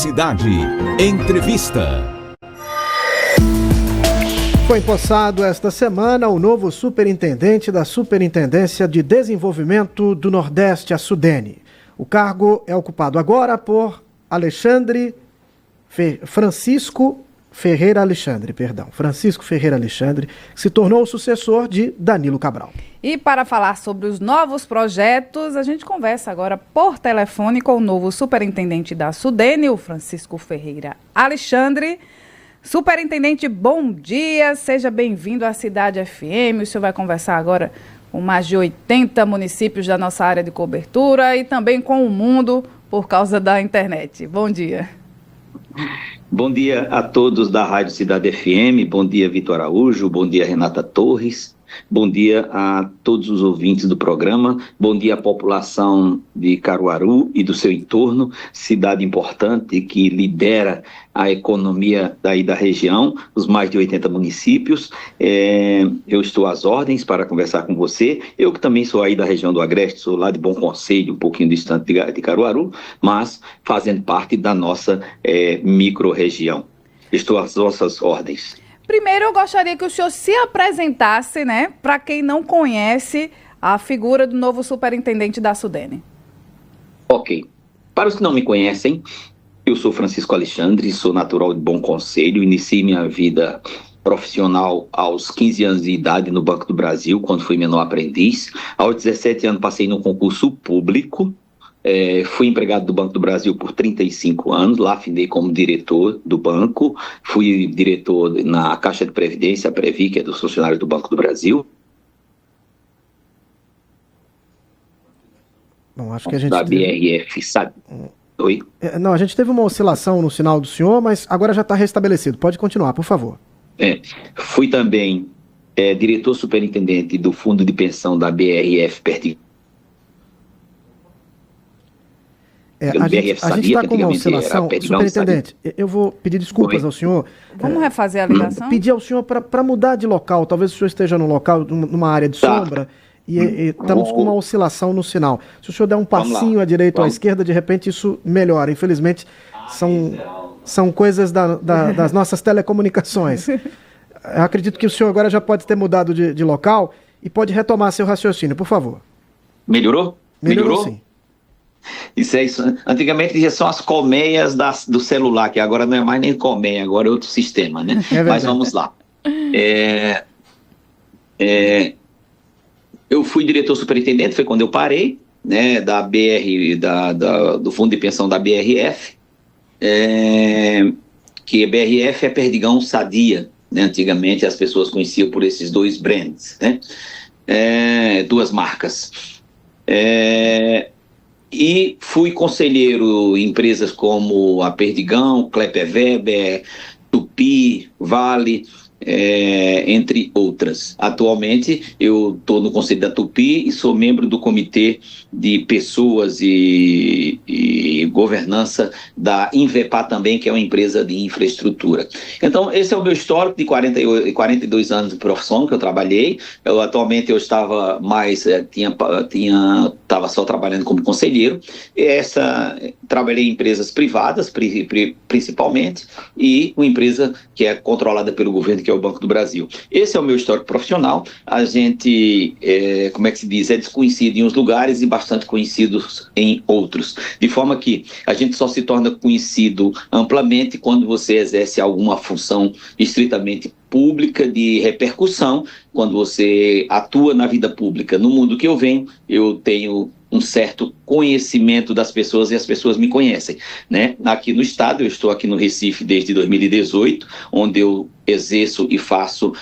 Cidade. Entrevista. Foi empossado esta semana o novo superintendente da Superintendência de Desenvolvimento do Nordeste, a SUDENE. O cargo é ocupado agora por Francisco Ferreira Alexandre, que se tornou o sucessor de Danilo Cabral. E para falar sobre os novos projetos, a gente conversa agora por telefone com o novo superintendente da SUDENE, o Francisco Ferreira Alexandre. Superintendente, bom dia, seja bem-vindo à Cidade FM. O senhor vai conversar agora com mais de 80 municípios da nossa área de cobertura e também com o mundo por causa da internet. Bom dia. Bom dia a todos da Rádio Cidade FM, bom dia Vitor Araújo, bom dia Renata Torres, bom dia a todos os ouvintes do programa, bom dia à população de Caruaru e do seu entorno, cidade importante que lidera a economia daí da região, os mais de 80 municípios. Eu estou às ordens para conversar com você, eu que também sou aí da região do Agreste, sou lá de Bom Conselho, um pouquinho distante de Caruaru, mas fazendo parte da nossa micro-região. Estou às vossas ordens. Primeiro, eu gostaria que o senhor se apresentasse, né, para quem não conhece a figura do novo superintendente da SUDENE. Ok. Para os que não me conhecem, eu sou Francisco Alexandre, sou natural de Bom Conselho, iniciei minha vida profissional aos 15 anos de idade no Banco do Brasil, quando fui menor aprendiz. Aos 17 anos passei no concurso público, fui empregado do Banco do Brasil por 35 anos, lá findei como diretor do banco, fui diretor na Caixa de Previdência, a Previ, que é dos funcionários do Banco do Brasil. Bom, acho que a gente da BRF, sabe? Oi? Não, a gente teve uma oscilação no sinal do senhor, mas agora já está restabelecido. Pode continuar, por favor. Fui também diretor superintendente do Fundo de Pensão da BRF Perdigão. A gente está com uma oscilação. Superintendente, eu vou pedir desculpas ao senhor. Vamos refazer a ligação? Pedir ao senhor para mudar de local. Talvez o senhor esteja num local, numa área de sombra, e estamos com uma oscilação no sinal. Se o senhor der um passinho à direita ou à esquerda, de repente isso melhora. Infelizmente, são coisas das nossas telecomunicações. Eu acredito que o senhor agora já pode ter mudado de local e pode retomar seu raciocínio, por favor. Melhorou? Melhorou sim. Isso é isso. Antigamente são as colmeias do celular, que agora não é mais nem colmeia, agora é outro sistema, né? Mas vamos lá. Eu fui diretor superintendente, foi quando eu parei, né, do Fundo de Pensão da BRF, que a BRF é Perdigão Sadia, né? Antigamente as pessoas conheciam por esses dois brands, né? Duas marcas. E fui conselheiro em empresas como a Perdigão, Klepper Weber, Tupi, Vale, entre outras. Atualmente eu estou no Conselho da Tupi e sou membro do Comitê de Pessoas e Governança da Invepar também, que é uma empresa de infraestrutura. Então esse é o meu histórico de 42 anos de profissão que eu trabalhei. Atualmente eu estava estava só trabalhando como conselheiro. Trabalhei em empresas privadas, principalmente, e uma empresa que é controlada pelo governo, que é o Banco do Brasil. Esse é o meu histórico profissional. A gente, como é que se diz, é desconhecido em uns lugares e bastante conhecido em outros. De forma que a gente só se torna conhecido amplamente quando você exerce alguma função estritamente pública de repercussão, quando você atua na vida pública. No mundo que eu venho, eu tenho um certo conhecimento das pessoas e as pessoas me conhecem, né? Aqui no estado, eu estou aqui no Recife desde 2018, onde eu exerço e faço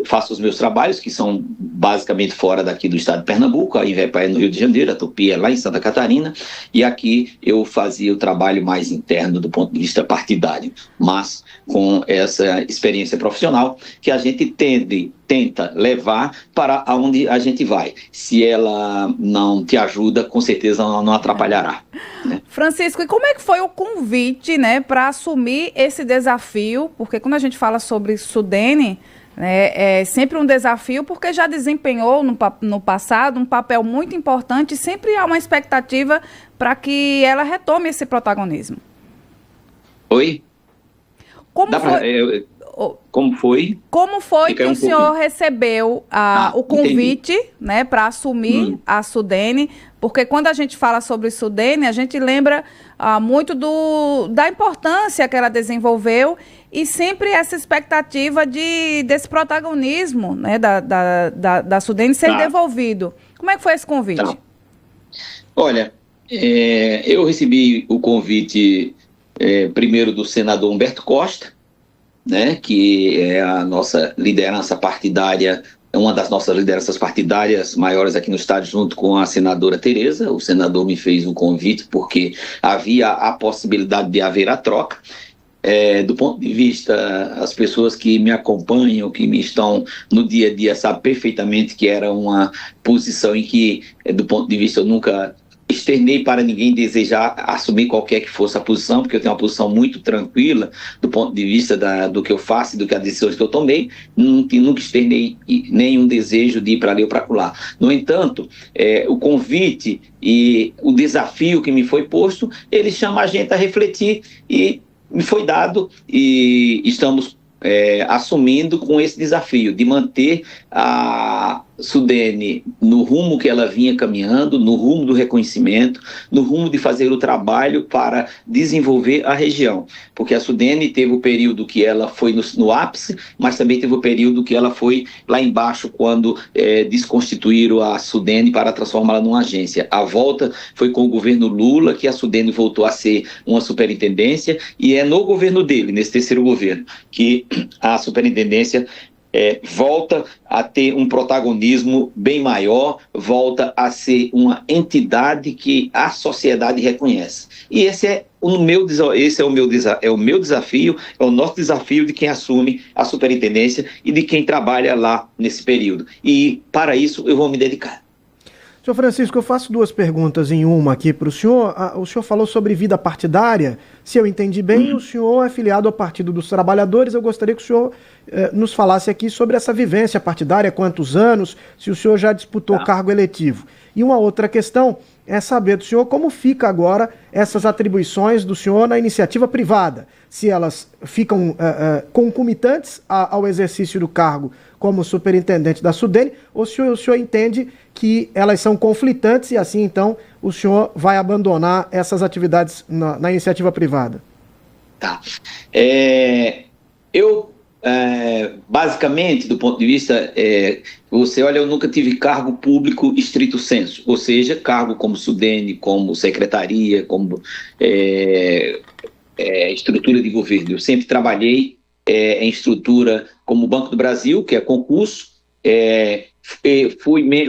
faço os meus trabalhos, que são basicamente fora daqui do estado de Pernambuco. A Invepar é no Rio de Janeiro, a Tupi é lá em Santa Catarina, e aqui eu fazia o trabalho mais interno do ponto de vista partidário, mas com essa experiência profissional que a gente tenta levar para onde a gente vai. Se ela não te ajuda, com certeza ela não atrapalhará, né? Francisco, e como é que foi o convite, né, para assumir esse desafio? Porque quando a gente fala sobre SUDENE, É sempre um desafio, porque já desempenhou no passado um papel muito importante e sempre há uma expectativa para que ela retome esse protagonismo. Oi? Como foi? Como foi Fica que um o senhor recebeu o convite, né, para assumir a SUDENE? Porque quando a gente fala sobre SUDENE, a gente lembra muito da importância que ela desenvolveu e sempre essa expectativa desse protagonismo, né, da SUDENE ser devolvido. Como é que foi esse convite? Tá. Olha, eu recebi o convite primeiro do senador Humberto Costa, né, que é a nossa liderança partidária, uma das nossas lideranças partidárias maiores aqui no estado, junto com a senadora Tereza. O senador me fez um convite porque havia a possibilidade de haver a troca. Do ponto de vista, as pessoas que me acompanham, que me estão no dia a dia, sabem perfeitamente que era uma posição em que, do ponto de vista, eu nunca externei para ninguém desejar assumir qualquer que fosse a posição, porque eu tenho uma posição muito tranquila do ponto de vista do que eu faço e do que as decisões que eu tomei. Nunca externei nenhum desejo de ir para ali ou para lá. No entanto, o convite e o desafio que me foi posto, ele chama a gente a refletir, e me foi dado, e estamos assumindo com esse desafio de manter a SUDENE no rumo que ela vinha caminhando, no rumo do reconhecimento, no rumo de fazer o trabalho para desenvolver a região, porque a SUDENE teve o período que ela foi no ápice, mas também teve o período que ela foi lá embaixo, quando desconstituíram a SUDENE para transformá-la numa agência. A volta foi com o governo Lula, que a SUDENE voltou a ser uma superintendência, e é no governo dele, nesse terceiro governo, que a superintendência volta a ter um protagonismo bem maior, volta a ser uma entidade que a sociedade reconhece. E esse é o meu desafio, é o nosso desafio de quem assume a superintendência e de quem trabalha lá nesse período. E para isso eu vou me dedicar. Senhor Francisco, eu faço duas perguntas em uma aqui para o senhor. O senhor falou sobre vida partidária. Se eu entendi bem, o senhor é filiado ao Partido dos Trabalhadores. Eu gostaria que o senhor nos falasse aqui sobre essa vivência partidária, quantos anos, se o senhor já disputou cargo eletivo. E uma outra questão é saber do senhor como fica agora essas atribuições do senhor na iniciativa privada. Se elas ficam concomitantes ao exercício do cargo como superintendente da SUDENE, ou se o senhor entende que elas são conflitantes e assim, então, o senhor vai abandonar essas atividades na iniciativa privada? Tá. Basicamente, do ponto de vista, você olha, eu nunca tive cargo público estrito sensu, ou seja, cargo como SUDENE, como secretaria, como estrutura de governo. Eu sempre trabalhei em estrutura como o Banco do Brasil, que é concurso,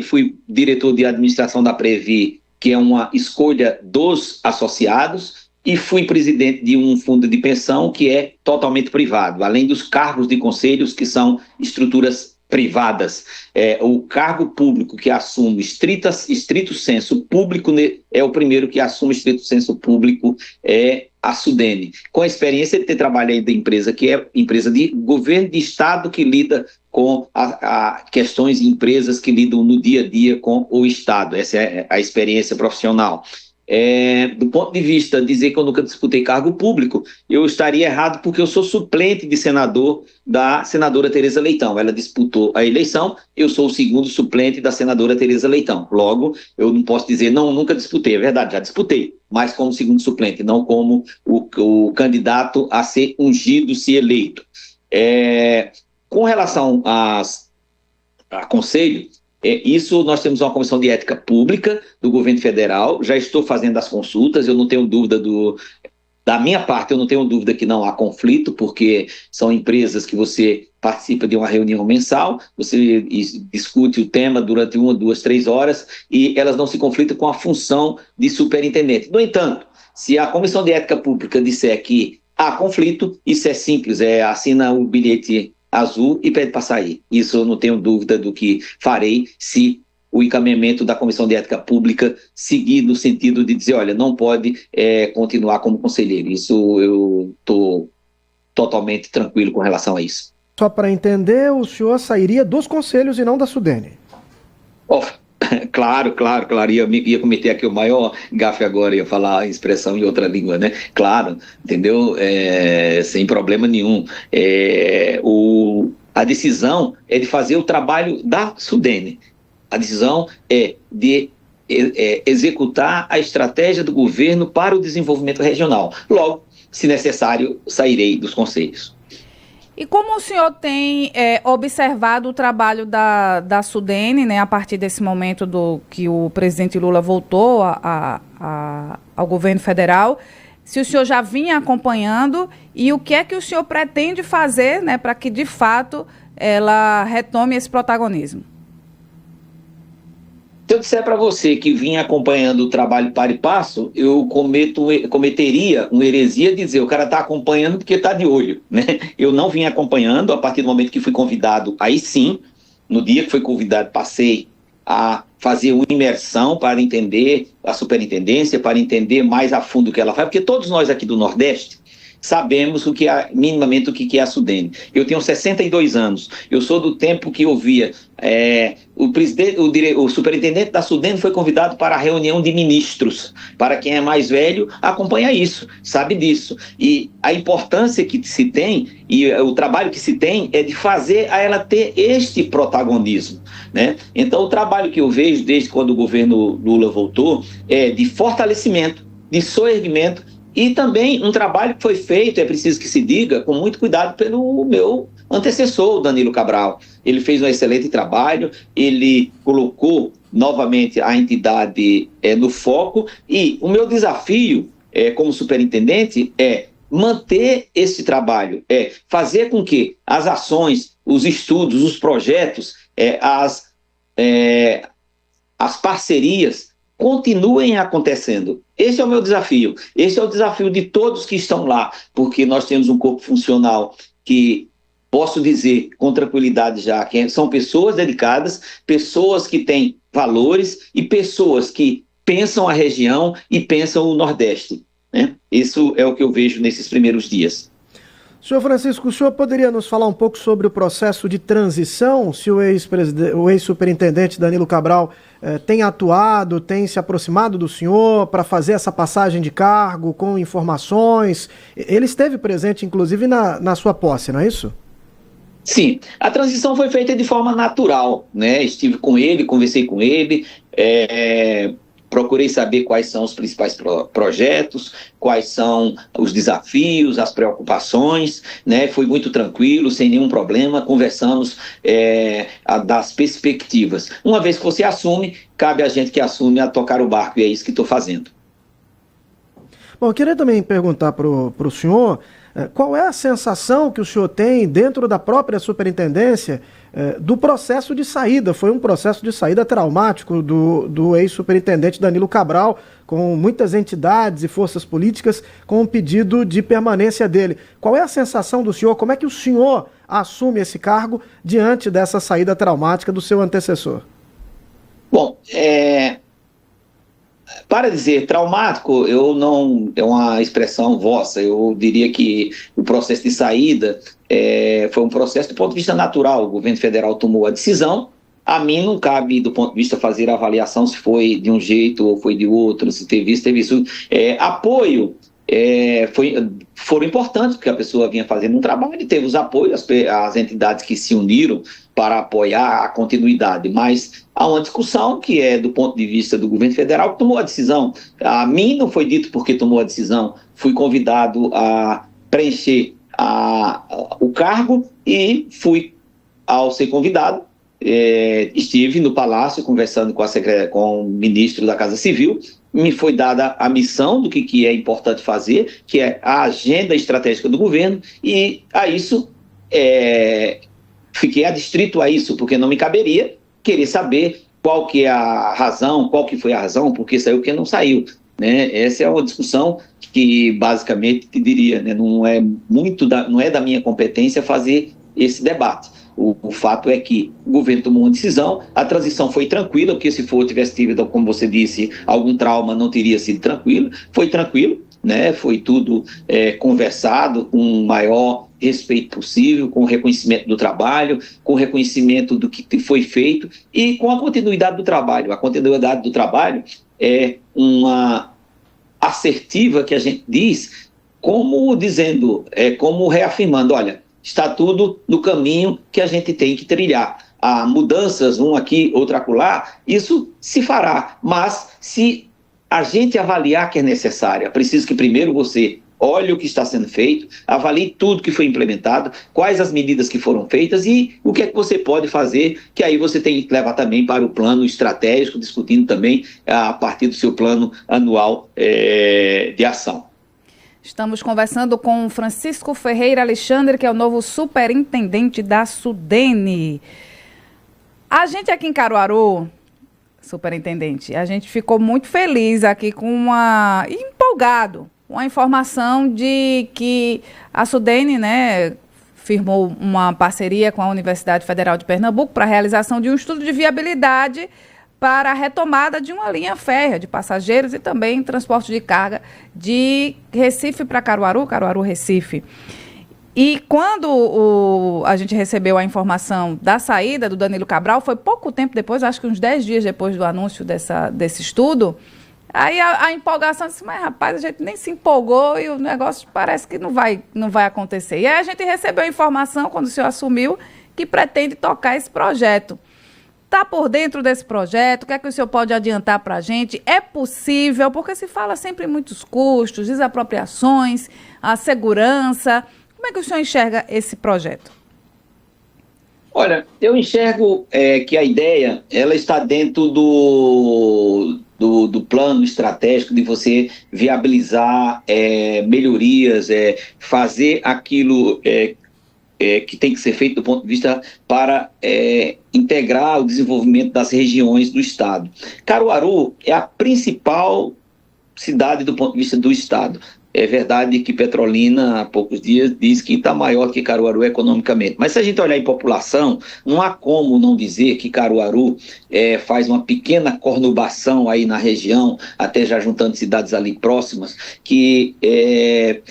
fui diretor de administração da Previ, que é uma escolha dos associados, e fui presidente de um fundo de pensão que é totalmente privado, além dos cargos de conselhos, que são estruturas privadas. O cargo público que assume estrito sensu público, é o primeiro que assume estrito sensu público, é a SUDENE, com a experiência de ter trabalhado em empresa que é empresa de governo de estado, que lida com questões de empresas que lidam no dia a dia com o estado. Essa é a experiência profissional. Do ponto de vista de dizer que eu nunca disputei cargo público, eu estaria errado, porque eu sou suplente de senador da senadora Tereza Leitão. Ela disputou a eleição, eu sou o segundo suplente da senadora Tereza Leitão. Logo, eu não posso dizer, não, nunca disputei. É verdade, já disputei, mas como segundo suplente, não como o candidato a ser ungido, se eleito. Com relação a conselho, isso nós temos uma comissão de ética pública do governo federal, já estou fazendo as consultas, eu não tenho dúvida da minha parte, eu não tenho dúvida que não há conflito, porque são empresas que você participa de uma reunião mensal, você discute o tema durante 1, 2, 3 horas, e elas não se conflitam com a função de superintendente. No entanto, se a comissão de ética pública disser que há conflito, isso é simples, assina o bilhete azul e pede para sair. Isso eu não tenho dúvida do que farei, se o encaminhamento da Comissão de Ética Pública seguir no sentido de dizer, olha, não pode continuar como conselheiro. Isso eu estou totalmente tranquilo com relação a isso. Só para entender, o senhor sairia dos conselhos e não da Sudene. Oh, claro. Ia cometer aqui o maior gafe agora, ia falar a expressão em outra língua, né? Claro, entendeu? Sem problema nenhum. A decisão é de fazer o trabalho da Sudene. A decisão é de executar a estratégia do governo para o desenvolvimento regional. Logo, se necessário, sairei dos conselhos. E como o senhor tem observado o trabalho da Sudene, né, a partir desse momento que o presidente Lula voltou ao governo federal, se o senhor já vinha acompanhando e o que é que o senhor pretende fazer, né, para que, de fato, ela retome esse protagonismo? Se eu disser para você que vinha acompanhando o trabalho para e passo, eu cometeria uma heresia de dizer o cara está acompanhando porque está de olho, né? Eu não vinha acompanhando a partir do momento que fui convidado, aí sim, no dia que fui convidado, passei a fazer uma imersão para entender a superintendência, para entender mais a fundo o que ela faz, porque todos nós aqui do Nordeste sabemos minimamente o que é a Sudene. Eu tenho 62 anos, eu sou do tempo que eu via o superintendente da Sudene foi convidado para a reunião de ministros. Para quem é mais velho, acompanha isso, sabe disso. E a importância que se tem e o trabalho que se tem é de fazer a ela ter este protagonismo, né? Então, o trabalho que eu vejo desde quando o governo Lula voltou é de fortalecimento, de soerguimento e também um trabalho que foi feito, é preciso que se diga, com muito cuidado pelo meu antecessor, o Danilo Cabral. Ele fez um excelente trabalho, ele colocou novamente a entidade no foco e o meu desafio como superintendente é manter esse trabalho, fazer com que as ações, os estudos, os projetos, as parcerias continuem acontecendo. Esse é o meu desafio. Esse é o desafio de todos que estão lá, porque nós temos um corpo funcional que, posso dizer com tranquilidade já, que são pessoas dedicadas, pessoas que têm valores e pessoas que pensam a região e pensam o Nordeste, né? Isso é o que eu vejo nesses primeiros dias. Senhor Francisco, o senhor poderia nos falar um pouco sobre o processo de transição, se o ex-superintendente Danilo Cabral tem atuado, tem se aproximado do senhor para fazer essa passagem de cargo com informações? Ele esteve presente, inclusive, na sua posse, não é isso? Sim, a transição foi feita de forma natural, né? Estive com ele, conversei com ele, procurei saber quais são os principais projetos, quais são os desafios, as preocupações, né? Foi muito tranquilo, sem nenhum problema, conversamos das perspectivas. Uma vez que você assume, cabe a gente que assume a tocar o barco, e é isso que estou fazendo. Bom, eu queria também perguntar para o senhor qual é a sensação que o senhor tem dentro da própria superintendência do processo de saída. Foi um processo de saída traumático do ex-superintendente Danilo Cabral, com muitas entidades e forças políticas com um pedido de permanência dele. Qual é a sensação do senhor? Como é que o senhor assume esse cargo diante dessa saída traumática do seu antecessor? Bom, para dizer traumático, é uma expressão vossa. Eu diria que o processo de saída foi um processo do ponto de vista natural. O governo federal tomou a decisão. A mim não cabe, do ponto de vista, fazer a avaliação se foi de um jeito ou foi de outro, se teve isso. Apoio foram importantes, porque a pessoa vinha fazendo um trabalho e teve os apoios, as entidades que se uniram para apoiar a continuidade, mas há uma discussão que é do ponto de vista do governo federal que tomou a decisão. A mim não foi dito porque tomou a decisão, fui convidado a preencher o cargo e fui, ao ser convidado, estive no Palácio conversando com o ministro da Casa Civil. Me foi dada a missão do que é importante fazer, que é a agenda estratégica do governo, e a isso fiquei adstrito a isso, porque não me caberia querer saber qual que foi a razão, porque saiu, porque não saiu, né? Essa é uma discussão que, basicamente, te diria, né, não é da minha competência fazer esse debate. O fato é que o governo tomou uma decisão, a transição foi tranquila, porque se tivesse tido, como você disse, algum trauma, não teria sido tranquilo, foi tranquilo, né? Foi tudo conversado com o maior respeito possível, com o reconhecimento do trabalho, com o reconhecimento do que foi feito e com a continuidade do trabalho. A continuidade do trabalho é uma assertiva que a gente diz como dizendo, como reafirmando, olha, está tudo no caminho que a gente tem que trilhar. Há mudanças, um aqui, outro acolá, isso se fará, mas se a gente avaliar que é necessário, é preciso que primeiro você olhe o que está sendo feito, avalie tudo que foi implementado, quais as medidas que foram feitas e o que é que você pode fazer, que aí você tem que levar também para o plano estratégico, discutindo também a partir do seu plano anual de ação. Estamos conversando com Francisco Ferreira Alexandre, que é o novo superintendente da SUDENE. A gente aqui em Caruaru, superintendente, a gente ficou muito feliz aqui empolgado com a informação de que a SUDENE, né, firmou uma parceria com a Universidade Federal de Pernambuco para a realização de um estudo de viabilidade para a retomada de uma linha férrea de passageiros e também transporte de carga de Recife para Caruaru, Caruaru-Recife. E quando a gente recebeu a informação da saída do Danilo Cabral, foi pouco tempo depois, acho que uns 10 dias depois do anúncio desse estudo, aí a empolgação disse, mas rapaz, a gente nem se empolgou e o negócio parece que não vai acontecer. E aí a gente recebeu a informação, quando o senhor assumiu, que pretende tocar esse projeto. Está por dentro desse projeto? O que é que o senhor pode adiantar para a gente? É possível? Porque se fala sempre em muitos custos, desapropriações, a segurança. Como é que o senhor enxerga esse projeto? Olha, eu enxergo que a ideia ela está dentro do plano estratégico de você viabilizar melhorias, fazer aquilo que tem que ser feito do ponto de vista para integrar o desenvolvimento das regiões do Estado. Caruaru é a principal cidade do ponto de vista do Estado. É verdade que Petrolina, há poucos dias, diz que está maior que Caruaru economicamente. Mas se a gente olhar em população, não há como não dizer que Caruaru faz uma pequena conurbação aí na região, até já juntando cidades ali próximas, que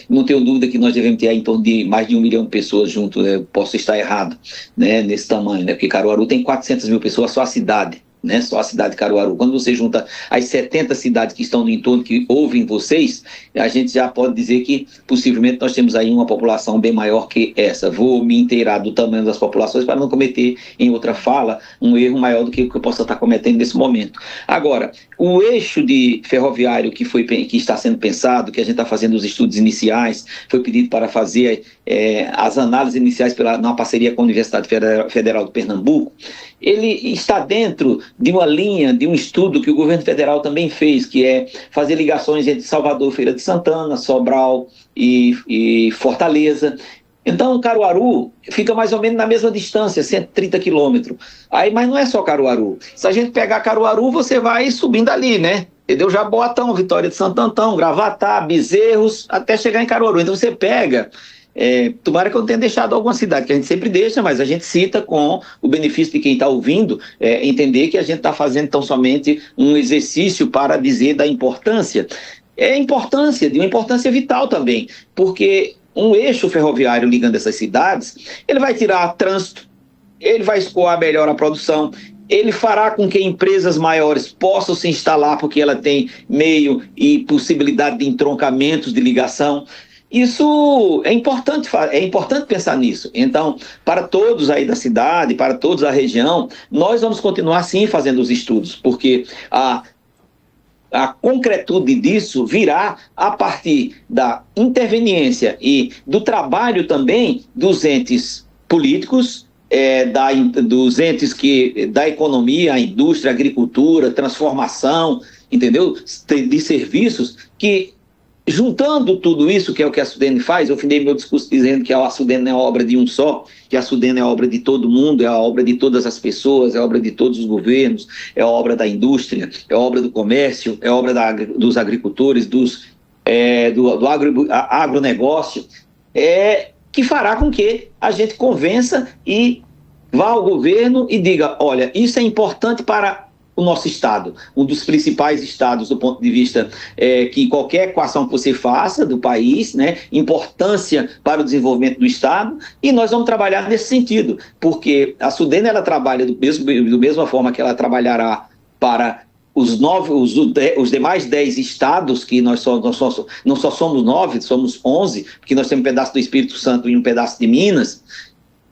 não tenho dúvida que nós devemos ter aí em torno de mais de 1 milhão de pessoas junto. Posso estar errado, né, nesse tamanho, né, porque Caruaru tem 400 mil pessoas, só a cidade. Né, só a cidade de Caruaru. Quando você junta as 70 cidades que estão no entorno, que ouvem vocês, a gente já pode dizer que possivelmente nós temos aí uma população bem maior que essa. Vou me inteirar do tamanho das populações para não cometer em outra fala um erro maior do que o que eu possa estar cometendo nesse momento. Agora, o eixo de ferroviário que está sendo pensado, que a gente está fazendo os estudos iniciais, foi pedido para fazer as análises iniciais numa parceria com a Universidade Federal de Pernambuco. Ele está dentro de uma linha, de um estudo que o governo federal também fez, que é fazer ligações entre Salvador, Feira de Santana, Sobral e Fortaleza. Então, Caruaru fica mais ou menos na mesma distância, 130 quilômetros. Mas não é só Caruaru. Se a gente pegar Caruaru, você vai subindo ali, né? Entendeu? Jaboatão, Vitória de Santo Antão, Gravatá, Bezerros, até chegar em Caruaru. Então você pega... tomara que eu não tenha deixado alguma cidade, que a gente sempre deixa, mas a gente cita com o benefício de quem está ouvindo, entender que a gente está fazendo tão somente um exercício para dizer da importância. De uma importância vital também, porque um eixo ferroviário ligando essas cidades, ele vai tirar trânsito, ele vai escoar melhor a produção, ele fará com que empresas maiores possam se instalar, porque ela tem meio e possibilidade de entroncamentos de ligação. Isso é importante pensar nisso. Então, para todos aí da cidade, para todos da região, nós vamos continuar sim fazendo os estudos, porque a concretude disso virá a partir da interveniência e do trabalho também dos entes políticos, dos entes da economia, a indústria, a agricultura, transformação, entendeu? De serviços que... Juntando tudo isso, que é o que a SUDENE faz, eu findei meu discurso dizendo que a SUDENE não é obra de um só, que a SUDENE é obra de todo mundo, é a obra de todas as pessoas, é a obra de todos os governos, é a obra da indústria, é a obra do comércio, é a obra dos agricultores, do agronegócio, que fará com que a gente convença e vá ao governo e diga, olha, isso é importante para o nosso estado, um dos principais estados do ponto de vista que qualquer equação que você faça do país, né, importância para o desenvolvimento do estado, e nós vamos trabalhar nesse sentido, porque a Sudene ela trabalha da mesma forma que ela trabalhará para os demais 10 estados, que não só somos 9, somos 11, porque nós temos um pedaço do Espírito Santo e um pedaço de Minas.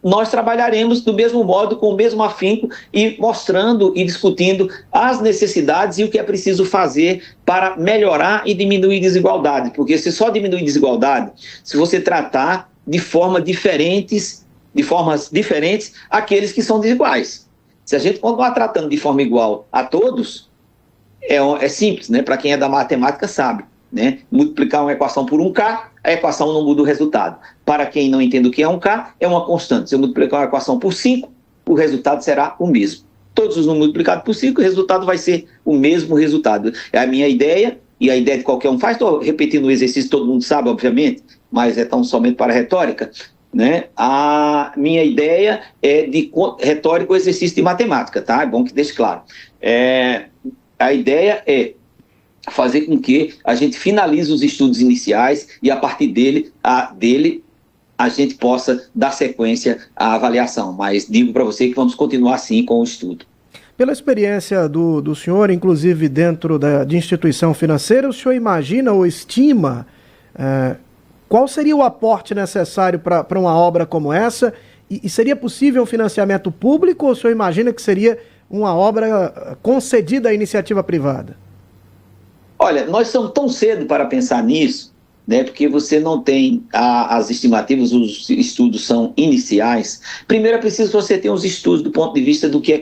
Nós trabalharemos do mesmo modo, com o mesmo afinco e mostrando e discutindo as necessidades e o que é preciso fazer para melhorar e diminuir desigualdade, porque se só diminuir desigualdade, se você tratar de formas diferentes aqueles que são desiguais. Se a gente continuar tratando de forma igual a todos, é simples, né? Para quem é da matemática sabe, né? Multiplicar uma equação por um K, a equação não muda o resultado. Para quem não entende o que é um K, é uma constante. Se eu multiplicar uma equação por 5, o resultado será o mesmo. Todos os números multiplicados por 5, o resultado vai ser o mesmo resultado. É a minha ideia, e a ideia de qualquer um faz. Estou repetindo o exercício, todo mundo sabe, obviamente, mas é tão somente para a retórica, né? A minha ideia é de retórica ou exercício de matemática, tá? É bom que deixe claro. A ideia é fazer com que a gente finalize os estudos iniciais e, a partir dele a gente possa dar sequência à avaliação. Mas digo para você que vamos continuar assim com o estudo. Pela experiência do senhor, inclusive dentro de instituição financeira, o senhor imagina ou estima qual seria o aporte necessário para uma obra como essa? E seria possível um financiamento público ou o senhor imagina que seria uma obra concedida à iniciativa privada? Olha, nós somos tão cedo para pensar nisso, né, porque você não tem as estimativas, os estudos são iniciais. Primeiro é preciso você ter os estudos do ponto de vista do que é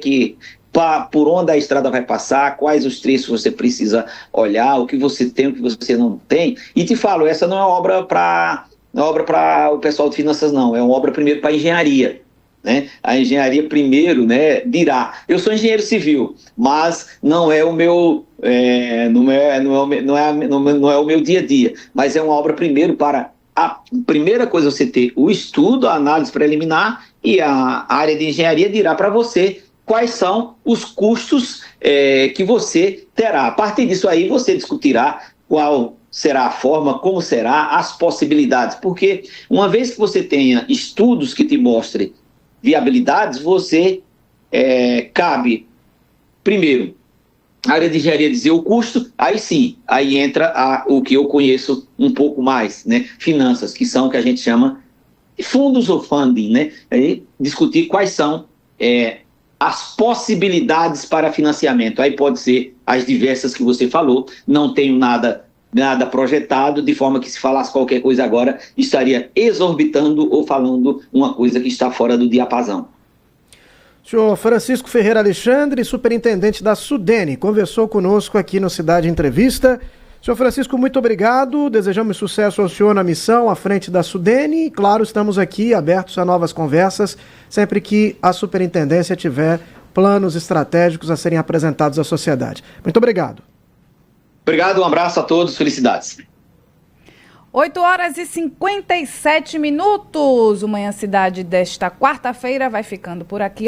por onde a estrada vai passar, quais os trechos você precisa olhar, o que você tem, o que você não tem. E te falo, essa não é obra para o pessoal de finanças, não. É uma obra primeiro para engenharia. Né? A engenharia primeiro, né, dirá, eu sou engenheiro civil, mas não é o meu não é o meu dia a dia, mas é uma obra primeiro para a primeira coisa você ter o estudo, a análise preliminar, e a área de engenharia dirá para você quais são os custos que você terá. A partir disso aí você discutirá qual será a forma, como será, as possibilidades, porque uma vez que você tenha estudos que te mostrem viabilidades, você cabe, primeiro, a área de engenharia dizer o custo, aí sim, aí entra o que eu conheço um pouco mais, né? Finanças, que são o que a gente chama de fundos ou funding, né? Aí discutir quais são as possibilidades para financiamento. Aí pode ser as diversas que você falou, não tenho nada projetado, de forma que se falasse qualquer coisa agora, estaria exorbitando ou falando uma coisa que está fora do diapasão. Senhor Francisco Ferreira Alexandre, superintendente da Sudene, conversou conosco aqui no Cidade Entrevista. Senhor Francisco, muito obrigado, desejamos sucesso ao senhor na missão à frente da Sudene e, claro, estamos aqui abertos a novas conversas, sempre que a superintendência tiver planos estratégicos a serem apresentados à sociedade. Muito obrigado. Obrigado, um abraço a todos, felicidades. 8h57. O Manhã Cidade desta quarta-feira vai ficando por aqui.